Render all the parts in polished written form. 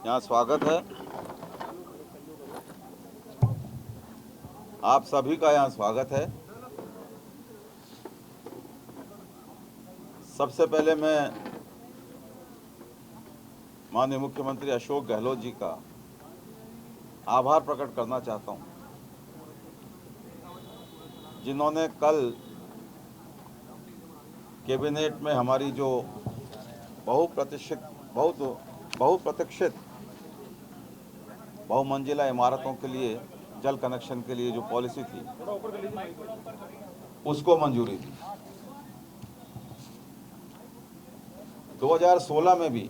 यहाँ स्वागत है। आप सभी का यहाँ स्वागत है। सबसे पहले मैं माननीय मुख्यमंत्री अशोक गहलोत जी का आभार प्रकट करना चाहता हूँ, जिन्होंने कल कैबिनेट में हमारी जो बहुप्रतीक्षित बहुमंजिला इमारतों के लिए जल कनेक्शन के लिए जो पॉलिसी थी उसको मंजूरी दी। 2016 में भी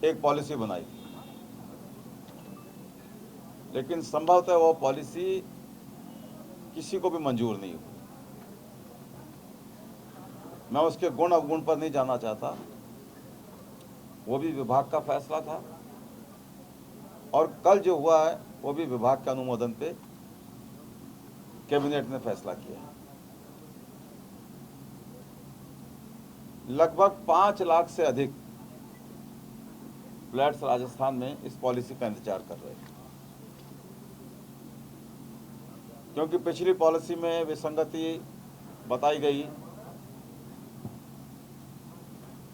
एक पॉलिसी बनाई थी, लेकिन संभवतः वो पॉलिसी किसी को भी मंजूर नहीं हुई। मैं उसके गुण अवगुण पर नहीं जाना चाहता, वो भी विभाग का फैसला था और कल जो हुआ है वो भी विभाग के अनुमोदन पे कैबिनेट ने फैसला किया है। लगभग 5 लाख से अधिक फ्लैट्स राजस्थान में इस पॉलिसी का इंतजार कर रहे हैं, क्योंकि पिछली पॉलिसी में विसंगति बताई गई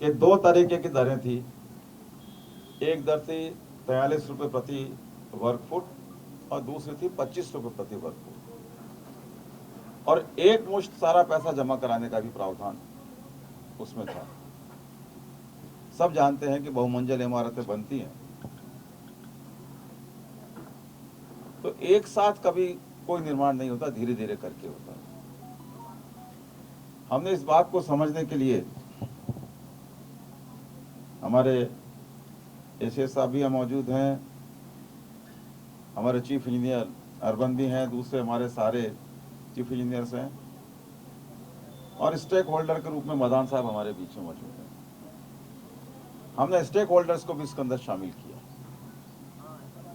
कि 2 तरीके की दरें थी। एक दर थी 43 रुपये प्रति वर्ग फुट और दूसरी थी 25 रुपये प्रति वर्ग फुट, और एक मुश्त सारा पैसा जमा कराने का भी प्रावधान उसमें था। सब जानते हैं कि बहुमंजिल इमारतें बनती हैं तो एक साथ कभी कोई निर्माण नहीं होता, धीरे धीरे करके होता है। हमने इस बात को समझने के लिए हमारे एसएस साहब भी मौजूद हैं, हमारे चीफ इंजीनियर अर्बन भी हैं, दूसरे हमारे सारे चीफ इंजीनियर्स हैं और स्टेक होल्डर के रूप में मदान साहब हमारे बीच में मौजूद हैं। हमने स्टेक होल्डर्स को भी इसके अंदर शामिल किया।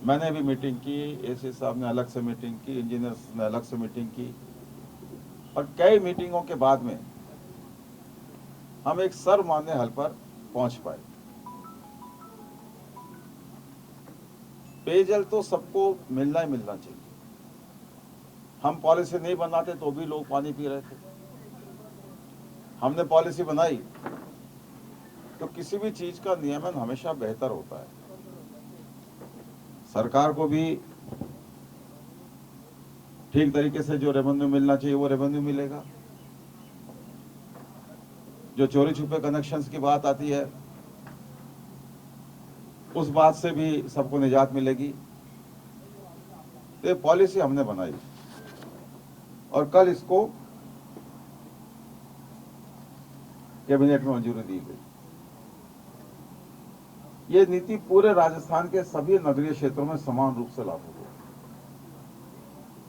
मैंने भी मीटिंग की, एसएस साहब ने अलग से मीटिंग की, इंजीनियर्स ने अलग से मीटिंग की और कई मीटिंगों के बाद में हम एक सर्वमान्य हल पर पहुंच पाए। पेयजल तो सबको मिलना ही मिलना चाहिए। हम पॉलिसी नहीं बनाते तो भी लोग पानी पी रहे थे। हमने पॉलिसी बनाई तो किसी भी चीज का नियमन हमेशा बेहतर होता है। सरकार को भी ठीक तरीके से जो रेवेन्यू मिलना चाहिए वो रेवेन्यू मिलेगा। जो चोरी छुपे कनेक्शंस की बात आती है उस बात से भी सबको निजात मिलेगी। तो ये पॉलिसी हमने बनाई और कल इसको कैबिनेट में मंजूरी दी गई। ये नीति पूरे राजस्थान के सभी नगरीय क्षेत्रों में समान रूप से लागू हो।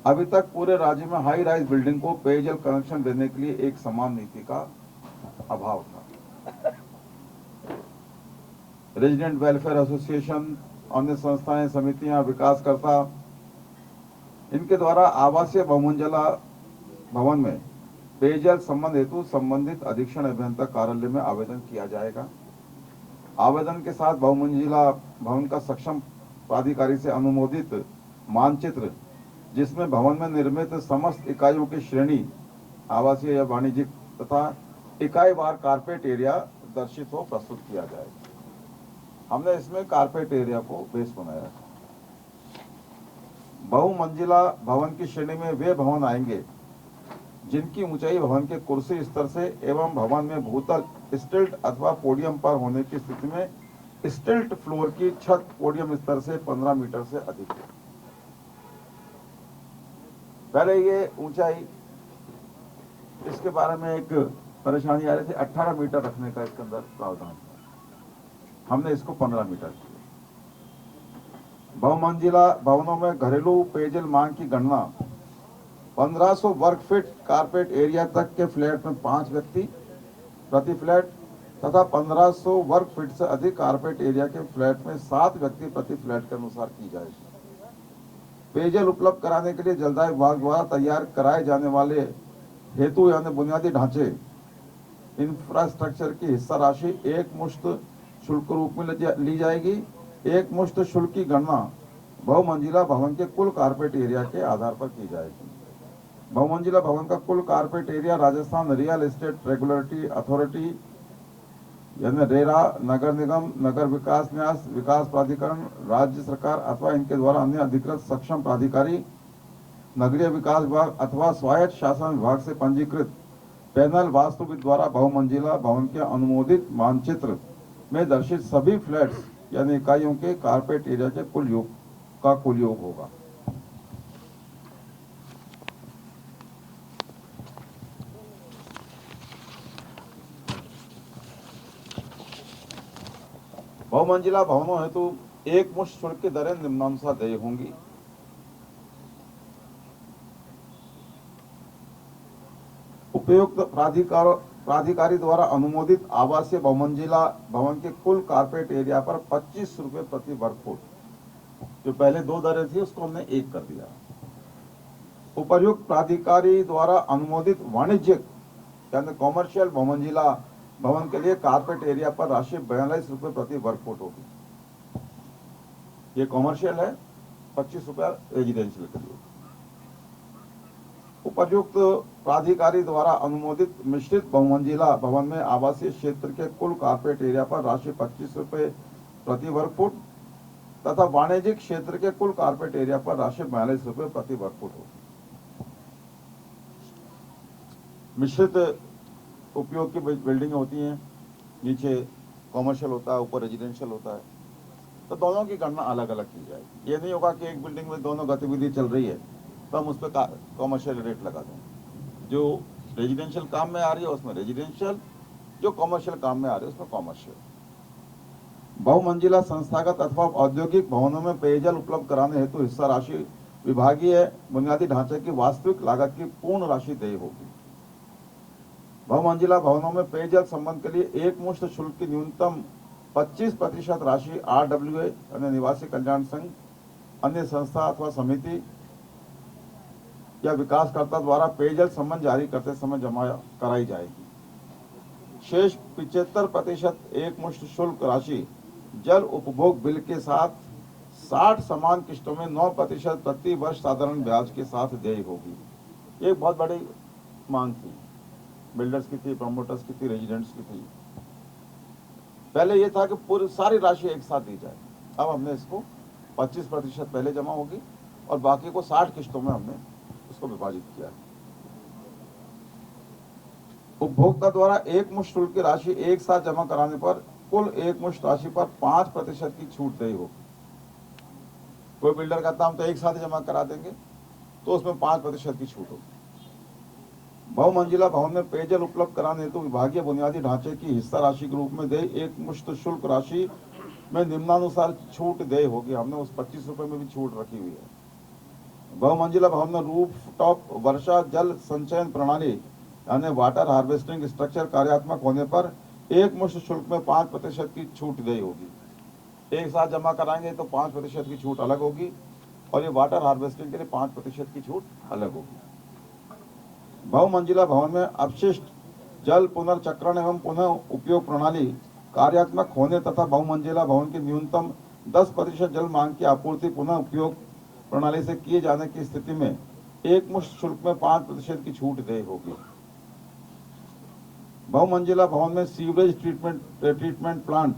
अभी तक पूरे राज्य में हाई राइज बिल्डिंग को पेयजल कनेक्शन देने के लिए एक समान नीति का अभाव था। रेजिडेंट वेलफेयर एसोसिएशन, अन्य संस्थाएं, समितियां, विकासकर्ता, इनके द्वारा आवासीय बहुमंजिला भवन में पेयजल संबंध हेतु संबंधित अधीक्षण अभियंता कार्यालय में आवेदन किया जाएगा। आवेदन के साथ बहुमंजिला भवन का सक्षम प्राधिकारी से अनुमोदित मानचित्र, जिसमें भवन में निर्मित समस्त इकाइयों की श्रेणी, आवासीय या वाणिज्यिक तथा इकाई वार कारपेट एरिया दर्शित हो, प्रस्तुत किया जाएगा। हमने इसमें कारपेट एरिया को बेस बनाया है। बहुमंजिला भवन की श्रेणी में वे भवन आएंगे जिनकी ऊंचाई भवन के कुर्सी स्तर से एवं भवन में भूतल, स्टिल्ट अथवा पोडियम पर होने की स्थिति में स्टिल्ट फ्लोर की छत पोडियम स्तर से 15 मीटर से अधिक है। पहले ये ऊंचाई, इसके बारे में एक परेशानी आ रही थी, 18 मीटर रखने का इसके अंदर प्रावधान था। हमने इसको 15 मीटर किया। बहुमंजिला भवनों में घरेलू पेयजल मांग की गणना 1500 वर्ग फीट कारपेट एरिया तक के फ्लैट में 5 व्यक्ति प्रति फ्लैट तथा 1500 वर्ग फीट से अधिक कारपेट एरिया के फ्लैट में 7 व्यक्ति प्रति फ्लैट के अनुसार की जाएगी। पेयजल उपलब्ध कराने के लिए जलदाय विभाग द्वारा तैयार कराए जाने वाले हेतु यानी बुनियादी ढांचे इंफ्रास्ट्रक्चर की हिस्सा राशि एक मुश्त शुल्क रूप में ली जाएगी। एक मुश्त शुल्क की गणना बहुमंजिला भवन के कुल कारपेट एरिया के आधार पर की जाएगी। बहुमंजिला भवन का कुल carpet area Rajasthan real estate regulatory authority यानी रेरा, नगर निगम, नगर विकास न्यास, विकास प्राधिकरण, राज्य सरकार अथवा इनके द्वारा अन्य अधिकृत सक्षम प्राधिकारी, नगरीय विकास विभाग अथवा स्वायत्त शासन विभाग से पंजीकृत पैनल वास्तुविद द्वारा बहुमंजिला भवन के अनुमोदित मानचित्र में दर्शित सभी फ्लैट्स यानी इकाइयों के कारपेट एरिया के कुल योग होगा। बहुमंजिला भवनों हेतु एक मुश्त शुल्क की दरें निम्नानुसार तय होंगी। उपयुक्त प्राधिकारी द्वारा अनुमोदित आवासीय बहुमंजिला भवन के कुल कारपेट एरिया पर 25 रुपए प्रति वर्ग फुट, जो पहले 2 दरें थी उसको हमने 1 कर दिया। उपर्युक्त प्राधिकारी द्वारा अनुमोदित वाणिज्यिक यानी कॉमर्शियल बहुमंजिला भवन के लिए कारपेट एरिया पर राशि 42 रुपए प्रति वर्ग फुट होगी। ये कॉमर्शियल है, 25 रुपया रेजिडेंशियल के लिए। उपर्युक्त प्राधिकारी द्वारा अनुमोदित मिश्रित बहुमंजिला भवन में आवासीय क्षेत्र के कुल कारपेट एरिया पर राशि 25 रुपए प्रति वर्ग फुट तथा वाणिज्यिक क्षेत्र के कुल कारपेट एरिया पर राशि 42 रुपए प्रति वर्ग फुट होगी। मिश्रित उपयोग की बिल्डिंगें होती हैं, नीचे कॉमर्शियल होता है, ऊपर रेजिडेंशियल होता है, तो दोनों की गणना अलग अलग की जाएगी। ये नहीं होगा कि एक बिल्डिंग में दोनों गतिविधि चल रही है तो हम उस पर कॉमर्शियल रेट लगा दें। जो रेजिडेंशियल काम में आ रही है उसमें रेजिडेंशियल, जो कॉमर्शियल काम में आ रही है उसमें कॉमर्शियल। बहुमंजिला संस्थागत अथवा औद्योगिक भवनों में पेयजल उपलब्ध कराने हेतु हिस्सा राशि विभागीय बुनियादी ढांचे की वास्तविक लागत की पूर्ण राशि देय होगी। बहुमंजिला भवनों में पेयजल संबंध के लिए एक मुश्त शुल्क की न्यूनतम 25% राशि RWA यानी निवासी कल्याण संघ, अन्य संस्था अथवा समिति या विकासकर्ता द्वारा पेयजल संबंध जारी करते समय जमा कराई जाएगी। शेष 75% एक मुश्त शुल्क राशि जल उपभोग बिल के साथ 60 समान किस्तों में 9% प्रति वर्ष साधारण ब्याज के साथ देय होगी। एक बहुत बड़ी मांग थी, बिल्डर्स की थी, प्रमोटर्स की थी, रेजिडेंट्स की थी। पहले ये था कि पूरी सारी राशि एक साथ दी जाए, अब हमने इसको 25% पहले जमा होगी और बाकी को 60 किस्तों में हमने उसको विभाजित किया है। उपभोक्ता द्वारा एक मुश्त शुल्क की राशि एक साथ जमा कराने पर कुल एक मुश्त राशि पर 5% की छूट देय होगी। कोई बिल्डर कहता हम तो एक साथ जमा करा देंगे तो उसमें 5% की छूट होगी। बहुमंजिला भवन में पेयजल उपलब्ध कराने हेतु विभागीय बुनियादी ढांचे की हिस्सा राशि के रूप में देय एक मुश्त शुल्क राशि में निम्नानुसार छूट देय होगी। हमने उस 25 रुपए में भी छूट रखी हुई है। बहुमंजिला भवन में रूफ टॉप वर्षा जल संचयन प्रणाली यानी वाटर हार्वेस्टिंग स्ट्रक्चर कार्यात्मक होने पर एक मुश्त शुल्क में 5% की छूट देय होगी। एक साथ जमा कराएंगे तो 5% की छूट अलग होगी और ये वाटर हार्वेस्टिंग के लिए 5% की छूट अलग होगी। बहुमंजिला भवन में अपशिष्ट जल पुनर्चक्रण एवं पुनः उपयोग प्रणाली कार्यात्मक होने तथा बहुमंजिला भवन की न्यूनतम 10% जल मांग की आपूर्ति पुनः उपयोग प्रणाली से किए जाने की स्थिति में एक मुश्त शुल्क में 5% की छूट देय होगी। बहुमंजिला भवन में सीवरेज ट्रीटमेंट प्लांट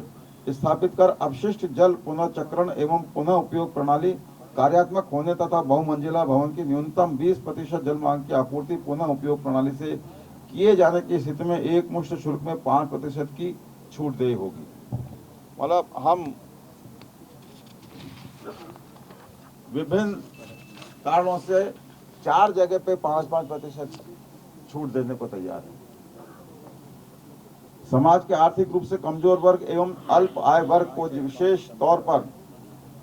स्थापित कर अपशिष्ट जल पुनर्चक्रण एवं पुनः उपयोग प्रणाली कार्यात्मक होने तथा बहुमंजिला भवन की न्यूनतम 20% जल मांग की आपूर्ति पुनः उपयोग प्रणाली से किए जाने की स्थिति में एक मुश्त शुल्क में 5% की छूट देय होगी। मतलब हम विभिन्न कारणों से 4 जगह पे 5-5% छूट देने को तैयार है। समाज के आर्थिक रूप से कमजोर वर्ग एवं अल्प आय वर्ग को विशेष तौर पर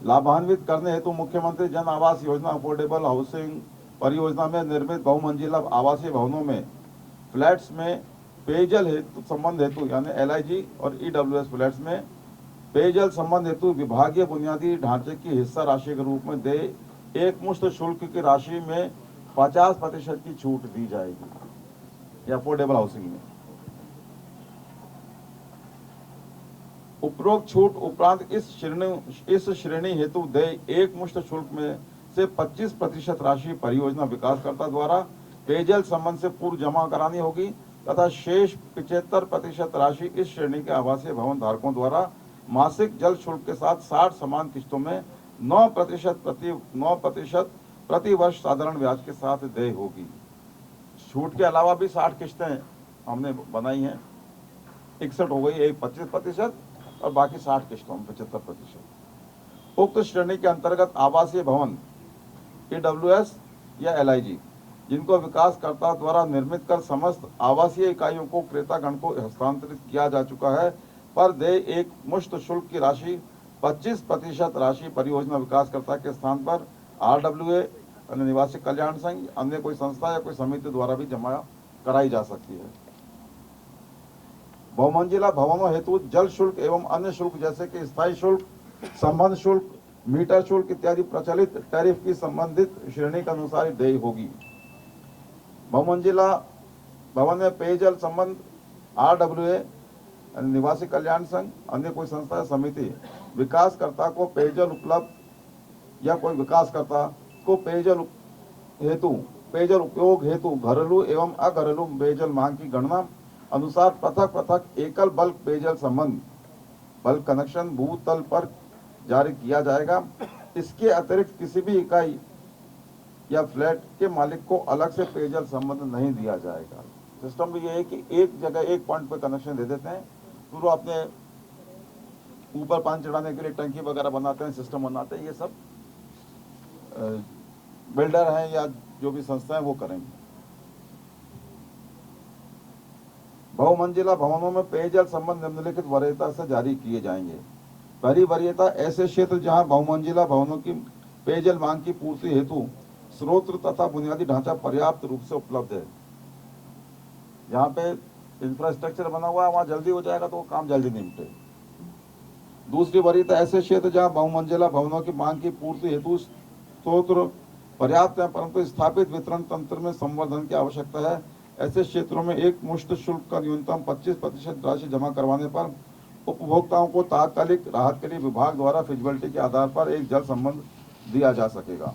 लाभान्वित करने हेतु मुख्यमंत्री जन आवास योजना अफोर्डेबल हाउसिंग परियोजना में निर्मित बहुमंजिला आवासीय भवनों में फ्लैट्स में पेयजल हेतु संबंध हेतु यानी LIG और EWS फ्लैट्स में पेयजल संबंध हेतु विभागीय बुनियादी ढांचे की हिस्सा राशि के रूप में दे एक मुश्त शुल्क की राशि में 50% की छूट दी जाएगी। अफोर्डेबल हाउसिंग में उपरोक्त छूट उपरांत इस श्रेणी हेतु देय एक मुश्त शुल्क में से 25% राशि परियोजना विकासकर्ता द्वारा पेयजल संबंध से पूर्व जमा करानी होगी तथा शेष 75% राशि इस श्रेणी के आवासीय भवन धारकों द्वारा मासिक जल शुल्क के साथ 60 समान किस्तों में 9% प्रति वर्ष साधारण ब्याज के साथ देय होगी। छूट के अलावा भी 60 किस्तें हमने बनाई हैं, 61 हो गई, एक 25% और बाकी 60 किस्तों में 75%। उक्त श्रेणी के अंतर्गत आवासीय भवन EWS या LIG जिनको विकासकर्ता द्वारा निर्मित कर समस्त आवासीय इकाइयों को क्रेतागण को हस्तांतरित किया जा चुका है पर देय एक मुश्त शुल्क की राशि 25% राशि परियोजना विकासकर्ता के स्थान पर RWA निवासी कल्याण संघ अन्य कोई संस्था या कोई समिति द्वारा भी जमा कराई जा सकती है। बहुमंजिला भवनों हेतु जल शुल्क एवं अन्य शुल्क जैसे कि स्थायी शुल्क, संबंध शुल्क, मीटर शुल्क इत्यादि प्रचलित टैरिफ की संबंधित श्रेणी के अनुसार देय होगी। बहुमंजिला भवन में पेयजल संबंध RWA निवासी कल्याण संघ अन्य कोई संस्था या समिति विकासकर्ता को पेयजल उपलब्ध या कोई विकासकर्ता को पेयजल उपयोग हेतु घरेलू एवं अघरेलू पेयजल मांग की गणना अनुसार पृथक पृथक एकल बल्क पेयजल संबंध बल्क कनेक्शन भूतल पर जारी किया जाएगा। इसके अतिरिक्त किसी भी इकाई या फ्लैट के मालिक को अलग से पेयजल संबंध नहीं दिया जाएगा। सिस्टम भी ये है कि एक जगह एक पॉइंट पर कनेक्शन दे देते हैं, फिर वो अपने ऊपर पानी चढ़ाने के लिए टंकी वगैरह बनाते हैं, सिस्टम बनाते हैं। ये सब बिल्डर हैं या जो भी संस्था है वो करेंगे। बहुमंजिला भवनों में पेयजल संबंध निम्नलिखित वरीयता से जारी किए जाएंगे। पहली वरीयता ऐसे क्षेत्र जहां बहुमंजिला भवनों की पेयजल मांग की पूर्ति हेतु स्रोत तथा बुनियादी ढांचा पर्याप्त रूप से उपलब्ध है। जहाँ पे इंफ्रास्ट्रक्चर बना हुआ है वहाँ जल्दी हो जाएगा तो काम जल्दी निपटे। दूसरी वरीयता ऐसे क्षेत्र जहाँ बहुमंजिला भवनों की मांग की पूर्ति हेतु स्रोत पर्याप्त है परंतु स्थापित वितरण तंत्र में संवर्धन की आवश्यकता है। ऐसे क्षेत्रों में एक मुश्त शुल्क का न्यूनतम 25% राशि जमा करवाने पर उपभोक्ताओं को तात्कालिक राहत के लिए विभाग द्वारा फिजिबिलिटी के आधार पर एक जल संबंध दिया जा सकेगा।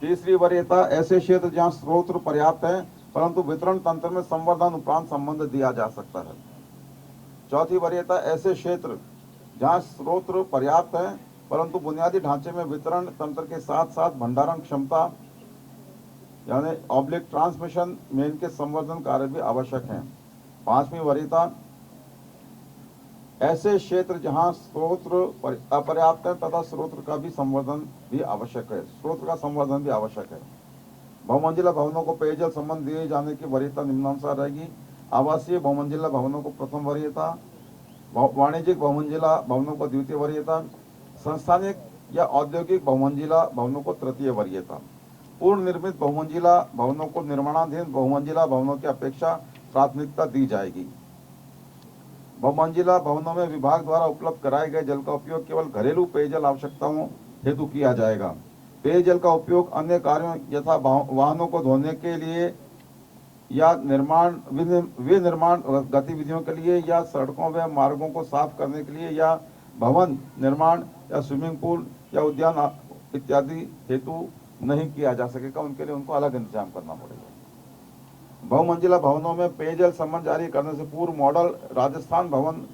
तीसरी वरीयता ऐसे क्षेत्र जहां स्रोत पर्याप्त है परंतु वितरण तंत्र में संवर्धन उपरांत संबंध दिया जा सकता है। चौथी वरीयता ऐसे क्षेत्र जहां स्रोत पर्याप्त है परंतु बुनियादी ढांचे में वितरण तंत्र के साथ साथ भंडारण क्षमता यानी ऑब्लिक ट्रांसमिशन में इनके संवर्धन कार्य भी आवश्यक हैं। पांचवी वरीयता ऐसे क्षेत्र जहां स्रोत अपर्याप्त है तथा स्रोत का भी संवर्धन भी आवश्यक है, स्रोत का संवर्धन भी आवश्यक है। बहुमंजिला भवनों को पेयजल संबंध दिए जाने की वरीयता निम्नानुसार रहेगी। आवासीय बहुमंजिला भवनों को प्रथम वरीयता, वाणिज्यिक बहुमंजिला भवनों को द्वितीय वरीयता, संस्थानिक या औद्योगिक बहुमंजिला भवनों को तृतीय वरीयता। पूर्ण निर्मित बहुमंजिला भवनों को निर्माणाधीन बहुमंजिला भवनों की अपेक्षा प्राथमिकता दी जाएगी। बहुमंजिला भवनों में विभाग द्वारा उपलब्ध कराए गए जल का उपयोग केवल घरेलू पेयजल आवश्यकताओं हेतु किया जाएगा। पेयजल का उपयोग अन्य कार्यों यथा वाहनों को धोने के लिए या विनिर्माण गतिविधियों के लिए या सड़कों व मार्गों को साफ करने के लिए या भवन निर्माण या स्विमिंग पूल या उद्यान इत्यादि हेतु नहीं किया जा सकेगा। उनके लिए उनको अलग इंतजाम करना पड़ेगा। बहुमंजिला भवनों में पेयजल संबंध जारी करने से पूर्व मॉडल राजस्थान भवन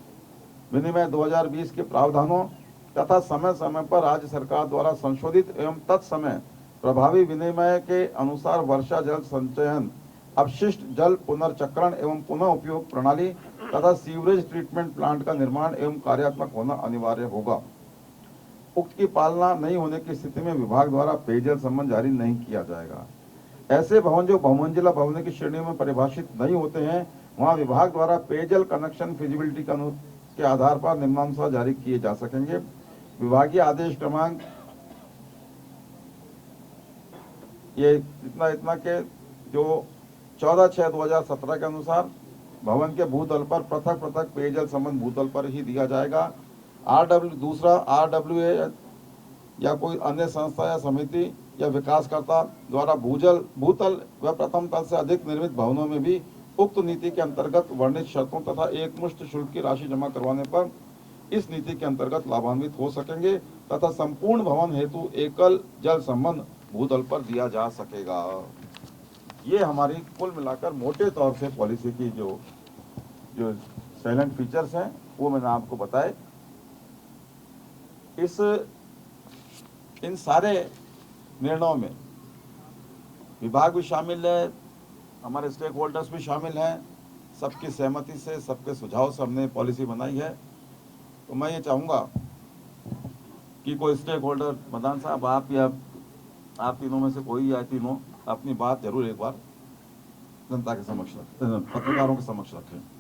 विनिमय 2020 के प्रावधानों तथा समय समय पर राज्य सरकार द्वारा संशोधित एवं तत्समय प्रभावी विनिमय के अनुसार वर्षा जल संचयन, अपशिष्ट जल पुनर्चक्रण एवं पुनः उपयोग प्रणाली तथा सीवरेज ट्रीटमेंट प्लांट का निर्माण एवं कार्यात्मक होना अनिवार्य होगा। उक्त की पालना नहीं होने की स्थिति में विभाग द्वारा पेयजल संबंध जारी नहीं किया जाएगा। ऐसे भवन जो बहुमंजिला भवन की श्रेणी में परिभाषित नहीं होते हैं वहां विभाग द्वारा पेयजल कनेक्शन फिजिबिलिटी के आधार पर निम्नानुसार जारी किए जा सकेंगे। विभागीय आदेश क्रमांक ये इतना के जो 14/6/2017 के अनुसार भवन के भूतल पर पृथक पृथक पेयजल संबंध भूतल पर ही दिया जाएगा। दूसरा RWA या कोई अन्य संस्था या समिति या विकासकर्ता द्वारा भूतल व प्रथम तल से अधिक निर्मित भवनों में भी उक्त नीति के अंतर्गत वर्णित शर्तों तथा एकमुश्त शुल्क की राशि जमा करवाने पर इस नीति के अंतर्गत लाभान्वित हो सकेंगे तथा संपूर्ण भवन हेतु एकल जल संबंध भूतल पर दिया जा सकेगा। ये हमारी कुल मिलाकर मोटे तौर से पॉलिसी की जो साइलेंट फीचर्स हैं वो मैंने आपको बताए। इन सारे निर्णयों में विभाग भी शामिल है, हमारे स्टेक होल्डर्स भी शामिल हैं, सबकी सहमति से, सबके सुझाव से हमने पॉलिसी बनाई है। तो मैं ये चाहूँगा कि कोई स्टेक होल्डर, मदान साहब आप या आप तीनों में से कोई या तीनों अपनी बात जरूर एक बार जनता के समक्ष रखें, पत्रकारों के समक्ष रखें।